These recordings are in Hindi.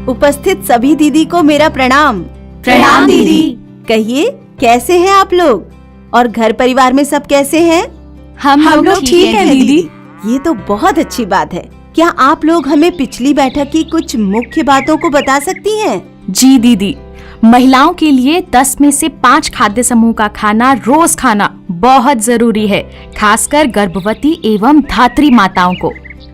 उपस्थित सभी दीदी को मेरा प्रणाम। प्रणाम दीदी। कहिए, कैसे हैं आप लोग और घर परिवार में सब कैसे हैं? हम लोग ठीक हैं दीदी। ये तो बहुत अच्छी बात है। क्या आप लोग हमें पिछली बैठक की कुछ मुख्य बातों को बता सकती हैं? जी दीदी, महिलाओं के लिए 10 में से 5 खाद्य समूह का खाना रोज खाना बहुत जरूरी है, खासकर गर्भवती एवं धात्री माताओं को।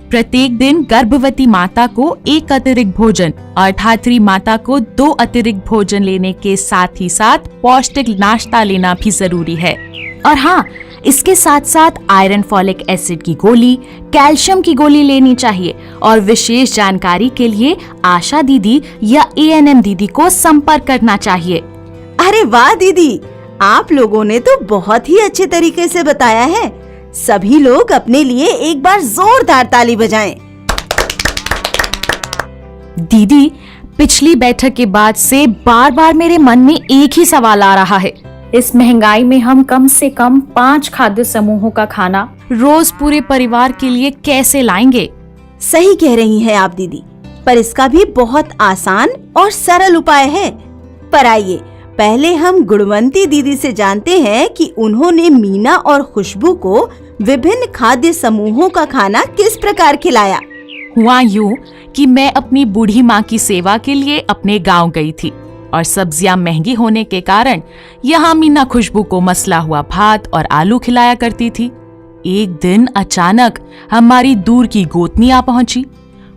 प्रत्येक दिन गर्भवती माता को 1 अतिरिक्त भोजन और धात्री माता को 2 अतिरिक्त भोजन लेने के साथ ही साथ पौष्टिक नाश्ता लेना भी जरूरी है। और हाँ, इसके साथ साथ आयरन, फॉलिक एसिड की गोली, कैल्शियम की गोली लेनी चाहिए। और विशेष जानकारी के लिए आशा दीदी या ANM दीदी को संपर्क करना चाहिए। अरे वाह दीदी, आप लोगों ने तो बहुत ही अच्छे तरीके से बताया है। सभी लोग अपने लिए एक बार जोरदार ताली बजाएं। दीदी, पिछली बैठक के बाद से बार बार मेरे मन में एक ही सवाल आ रहा है। इस महंगाई में हम कम से कम 5 खाद्य समूहों का खाना रोज पूरे परिवार के लिए कैसे लाएंगे? सही कह रही हैं आप दीदी, पर इसका भी बहुत आसान और सरल उपाय है। पर आइए, पहले हम गुणवंती दीदी से जानते हैं कि उन्होंने मीना और खुशबू को विभिन्न खाद्य समूहों का खाना किस प्रकार खिलाया। हुआ यूं कि मैं अपनी बूढ़ी माँ की सेवा के लिए अपने गांव गई थी और सब्जियां महंगी होने के कारण यहाँ मीना खुशबू को मसला हुआ भात और आलू खिलाया करती थी। एक दिन अचानक हमारी दूर की गोतनी आ पहुंची।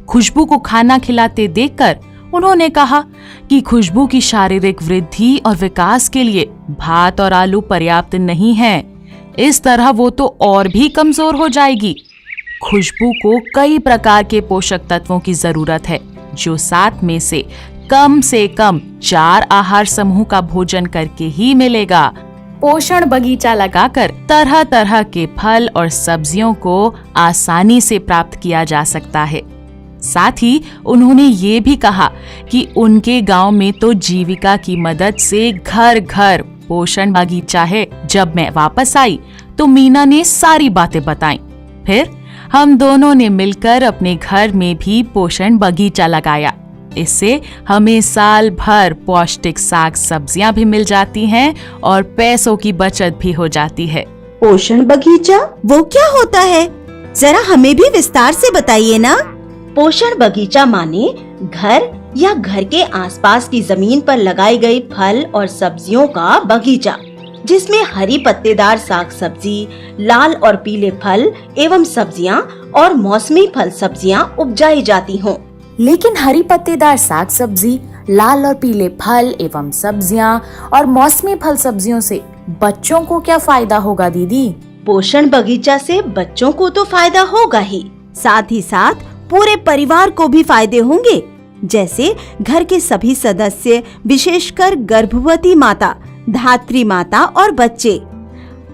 खुशबू को खाना खिलाते देखकर उन्होंने कहा कि खुशबू की शारीरिक वृद्धि और विकास के लिए भात और आलू पर्याप्त नहीं है। इस तरह वो तो और भी कमजोर हो जाएगी। खुशबू को कई प्रकार के पोषक तत्वों की जरूरत है, जो 7 में से कम 4 आहार समूह का भोजन करके ही मिलेगा। पोषण बगीचा लगाकर तरह तरह के फल और सब्जियों को आसानी से प्राप्त किया जा सकता है। साथ ही उन्होंने ये भी कहा कि उनके गांव में तो जीविका की मदद से घर घर पोषण बगीचा है। जब मैं वापस आई तो मीना ने सारी बातें बताई। फिर हम दोनों ने मिलकर अपने घर में भी पोषण बगीचा लगाया। इससे हमें साल भर पौष्टिक साग सब्जियां भी मिल जाती हैं और पैसों की बचत भी हो जाती है। पोषण बगीचा वो क्या होता है? जरा हमें भी विस्तार से बताइए ना। पोषण बगीचा माने घर या घर के आसपास की जमीन पर लगाई गई फल और सब्जियों का बगीचा, जिसमें हरी पत्तेदार साग सब्जी, लाल और पीले फल एवं सब्जियां और मौसमी फल सब्जियां उपजाई जाती हों। लेकिन हरी पत्तेदार साग सब्जी, लाल और पीले फल एवं सब्जियां और मौसमी फल सब्जियों से बच्चों को क्या फायदा होगा दीदी? पोषण बगीचा से बच्चों को तो फायदा होगा ही, साथ ही साथ पूरे परिवार को भी फायदे होंगे। जैसे घर के सभी सदस्य, विशेषकर गर्भवती माता, धात्री माता और बच्चे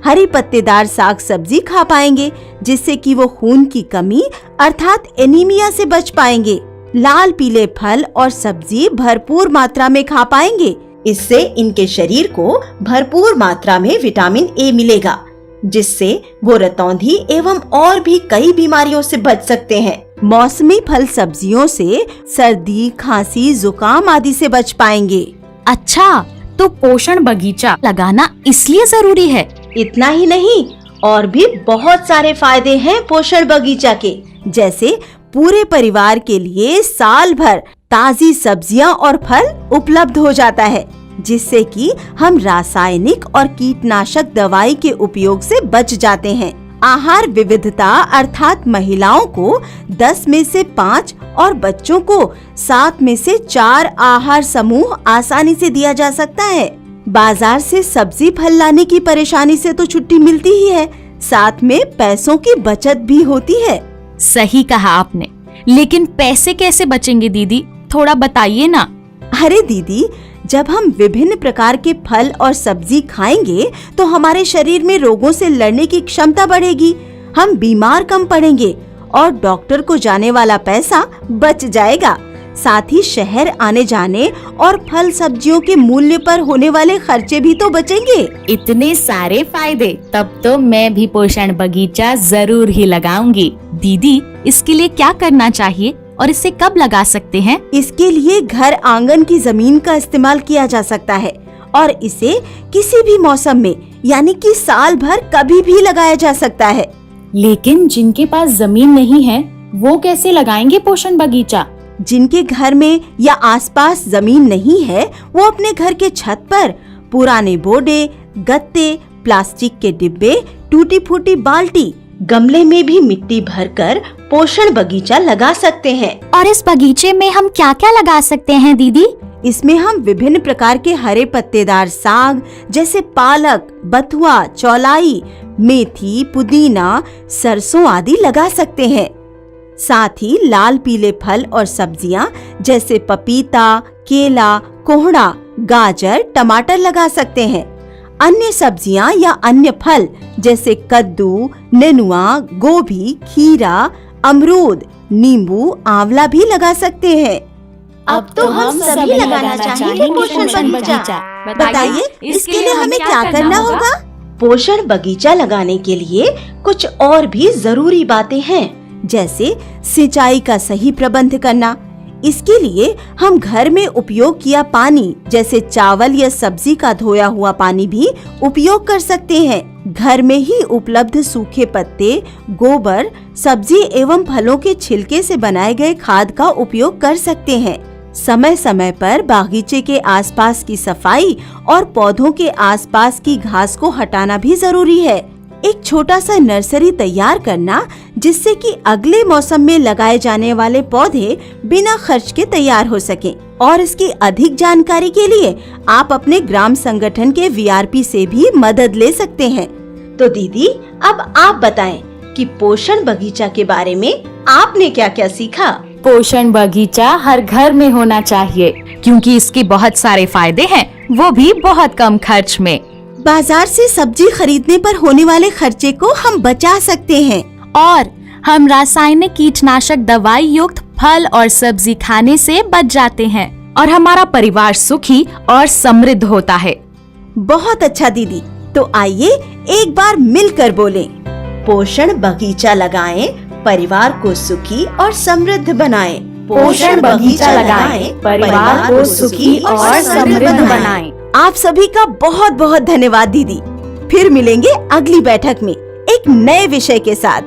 हरी पत्तेदार साग सब्जी खा पाएंगे, जिससे कि वो खून की कमी अर्थात एनीमिया से बच पाएंगे। लाल पीले फल और सब्जी भरपूर मात्रा में खा पाएंगे। इससे इनके शरीर को भरपूर मात्रा में विटामिन ए मिलेगा, जिससे वो रतौंधी एवं और भी कई बीमारियों से बच सकते हैं। मौसमी फल सब्जियों से सर्दी, खांसी, जुकाम आदि से बच पाएंगे। अच्छा, तो पोषण बगीचा लगाना इसलिए जरूरी है? इतना ही नहीं, और भी बहुत सारे फायदे हैं पोषण बगीचा के। जैसे पूरे परिवार के लिए साल भर ताजी सब्जियां और फल उपलब्ध हो जाता है, जिससे कि हम रासायनिक और कीटनाशक दवाई के उपयोग से बच जाते हैं। आहार विविधता अर्थात महिलाओं को 10 में से 5 और बच्चों को 7 में से 4 आहार समूह आसानी से दिया जा सकता है। बाजार से सब्जी फल लाने की परेशानी से तो छुट्टी मिलती ही है, साथ में पैसों की बचत भी होती है। सही कहा आपने, लेकिन पैसे कैसे बचेंगे दीदी? थोड़ा बताइए ना। अरे दीदी, जब हम विभिन्न प्रकार के फल और सब्जी खाएंगे तो हमारे शरीर में रोगों से लड़ने की क्षमता बढ़ेगी, हम बीमार कम पड़ेंगे और डॉक्टर को जाने वाला पैसा बच जाएगा। साथ ही शहर आने जाने और फल सब्जियों के मूल्य पर होने वाले खर्चे भी तो बचेंगे। इतने सारे फायदे, तब तो मैं भी पोषण बगीचा जरूर ही लगाऊंगी। दीदी, इसके लिए क्या करना चाहिए और इसे कब लगा सकते हैं? इसके लिए घर आंगन की जमीन का इस्तेमाल किया जा सकता है और इसे किसी भी मौसम में यानी कि साल भर कभी भी लगाया जा सकता है। लेकिन जिनके पास जमीन नहीं है वो कैसे लगाएंगे पोषण बगीचा? जिनके घर में या आसपास जमीन नहीं है वो अपने घर के छत पर पुराने बोडे, गत्ते, प्लास्टिक के डिब्बे, टूटी फूटी बाल्टी, गमले में भी मिट्टी भरकर पोषण बगीचा लगा सकते हैं। और इस बगीचे में हम क्या क्या लगा सकते हैं दीदी? इसमें हम विभिन्न प्रकार के हरे पत्तेदार साग जैसे पालक, बथुआ, चौलाई, मेथी, पुदीना, सरसों आदि लगा सकते हैं। साथ ही लाल पीले फल और सब्जियां जैसे पपीता, केला, कोहड़ा, गाजर, टमाटर लगा सकते हैं। अन्य सब्जियां या अन्य फल जैसे कद्दू, नेनुआ, गोभी, खीरा, अमरूद, नींबू, आंवला भी लगा सकते हैं। अब तो हम सभी लगाना चाहेंगे पोषण बगीचा। बताइए इसके लिए हमें क्या करना होगा? पोषण बगीचा लगाने के लिए कुछ और भी जरूरी बातें हैं, जैसे सिंचाई का सही प्रबंध करना। इसके लिए हम घर में उपयोग किया पानी जैसे चावल या सब्जी का धोया हुआ पानी भी उपयोग कर सकते हैं। घर में ही उपलब्ध सूखे पत्ते, गोबर, सब्जी एवं फलों के छिलके से बनाए गए खाद का उपयोग कर सकते हैं। समय समय पर बागीचे के आसपास की सफाई और पौधों के आसपास की घास को हटाना भी जरूरी है। एक छोटा सा नर्सरी तैयार करना जिससे कि अगले मौसम में लगाए जाने वाले पौधे बिना खर्च के तैयार हो सकें। और इसकी अधिक जानकारी के लिए आप अपने ग्राम संगठन के VRP से भी मदद ले सकते हैं। तो दीदी अब आप बताएं कि पोषण बगीचा के बारे में आपने क्या क्या सीखा? पोषण बगीचा हर घर में होना चाहिए क्योंकि इसके बहुत सारे फायदे हैं, वो भी बहुत कम खर्च में। बाजार से सब्जी खरीदने पर होने वाले खर्चे को हम बचा सकते हैं और हम रासायनिक कीटनाशक दवाई युक्त फल और सब्जी खाने से बच जाते हैं और हमारा परिवार सुखी और समृद्ध होता है। बहुत अच्छा दीदी, तो आइए एक बार मिलकर बोलें, पोषण बगीचा लगाएं, परिवार को सुखी और समृद्ध बनाएं। पोषण बगीचा लगाएं, परिवार को सुखी और समृद्ध बनाएं। आप सभी का बहुत बहुत धन्यवाद दीदी। फिर मिलेंगे अगली बैठक में एक नए विषय के साथ।